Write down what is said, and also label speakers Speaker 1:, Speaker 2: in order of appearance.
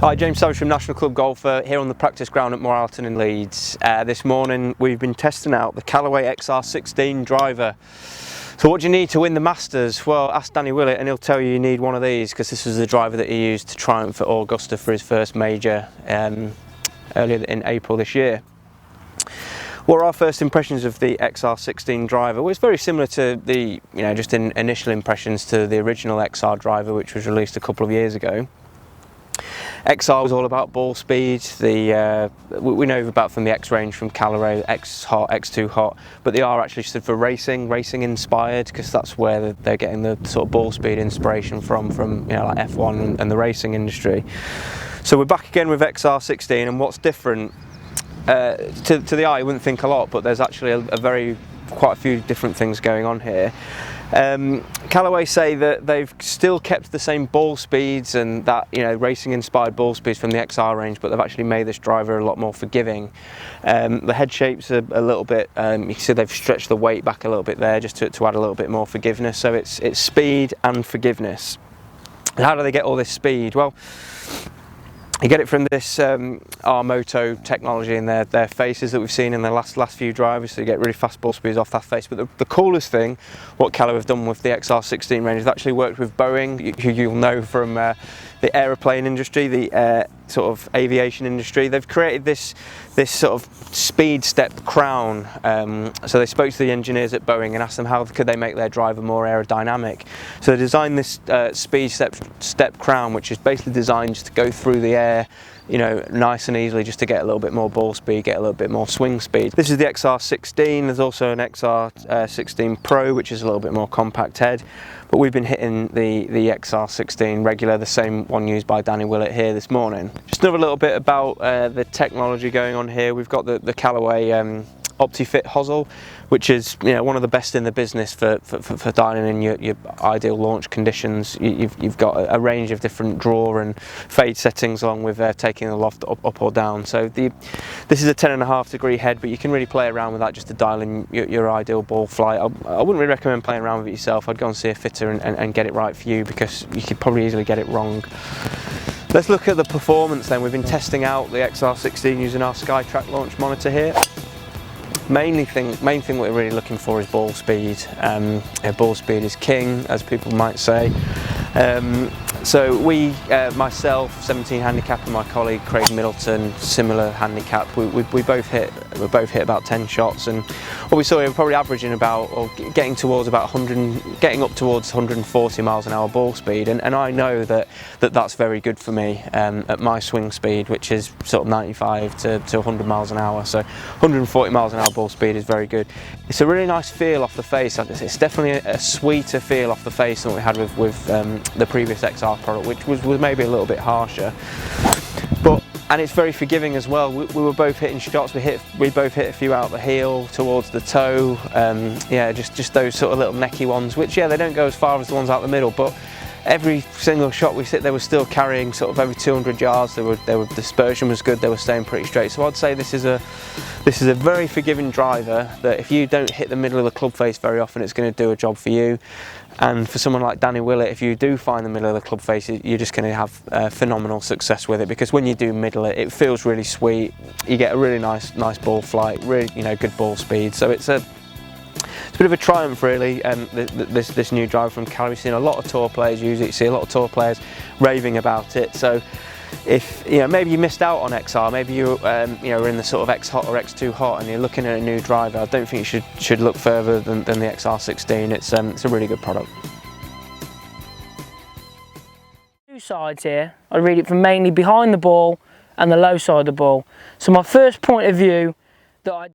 Speaker 1: Hi, James Savage from National Club Golfer here on the practice ground at Moralton in Leeds. This morning we've been testing out the Callaway XR 16 driver. So what do you need to win the Masters? Well, ask Danny Willett and he'll tell you need one of these, because this was the driver that he used to triumph at Augusta for his first major earlier in April this year. What are our first impressions of the XR 16 driver? Well, it's very similar to the, just in initial impressions to the original XR driver, which was released a couple of years ago. XR was all about ball speed. We know about from the X range from Callaway, X Hot, X2 Hot, but the R actually stood for racing inspired, because that's where they're getting the sort of ball speed inspiration from like F1 and the racing industry. So we're back again with XR 16, and what's different to the eye, you wouldn't think a lot, but there's actually quite a few different things going on here. Callaway say that they've still kept the same ball speeds and that racing inspired ball speeds from the XR range, but they've actually made this driver a lot more forgiving. The head shapes are a little bit, you can see they've stretched the weight back a little bit there just to add a little bit more forgiveness. So it's speed and forgiveness. And how do they get all this speed? Well, you get it from this R-Moto technology in their faces that we've seen in the last few drivers, so you get really fast ball speeds off that face. But the coolest thing, what Callaway have done with the XR16 range, is they've actually worked with Boeing, who you'll know from the aeroplane industry, the sort of aviation industry. They've created this sort of speed step crown. So they spoke to the engineers at Boeing and asked them how could they make their driver more aerodynamic. So they designed this speed step crown, which is basically designed just to go through the air, nice and easily, just to get a little bit more ball speed, get a little bit more swing speed. This is the XR16. There's also an XR16 Pro, which is a little bit more compact head, but we've been hitting the XR16 regular, the same one used by Danny Willett here this morning. Just another little bit about the technology going on here. We've got the Callaway OptiFit hosel, which is one of the best in the business for dialing in your ideal launch conditions. You've got a range of different draw and fade settings, along with taking the loft up or down. So this is a 10.5 degree head, but you can really play around with that just to dial in your ideal ball flight. I wouldn't really recommend playing around with it yourself. I'd go and see a fitter and get it right for you, because you could probably easily get it wrong. Let's look at the performance then. We've been testing out the XR16 using our SkyTrack launch monitor here. Main thing we're really looking for is ball speed. Ball speed is king, as people might say. So myself, 17 handicap, and my colleague Craig Middleton, similar handicap. We both hit about 10 shots, and what we saw, we were probably averaging about, or getting up towards 140 miles an hour ball speed, and I know that's very good for me at my swing speed, which is sort of 95 to 100 miles an hour. So 140 miles an hour ball speed is very good. It's a really nice feel off the face. It's definitely a sweeter feel off the face than what we had with the previous XR product, which was maybe a little bit harsher. And it's very forgiving as well. We were both hitting shots. We both hit a few out the heel towards the toe. Just those sort of little necky ones, which they don't go as far as the ones out the middle, but every single shot we hit, they were still carrying sort of over 200 yards. The dispersion was good. They were staying pretty straight. So I'd say this is a very forgiving driver that if you don't hit the middle of the club face very often, it's going to do a job for you. And for someone like Danny Willett, if you do find the middle of the club face, you're just going to have phenomenal success with it, because when you do middle it, it feels really sweet. You get a really nice ball flight, really good ball speed. So it's a bit of a triumph, really. This new driver from Callaway. We've seen a lot of tour players use it. You see a lot of tour players raving about it. So if maybe you missed out on XR, maybe you're in the sort of X Hot or X2 Hot, and you're looking at a new driver, I don't think you should look further than the XR16. It's a really good product.
Speaker 2: Two sides here. I read it from mainly behind the ball and the low side of the ball. So my first point of view that I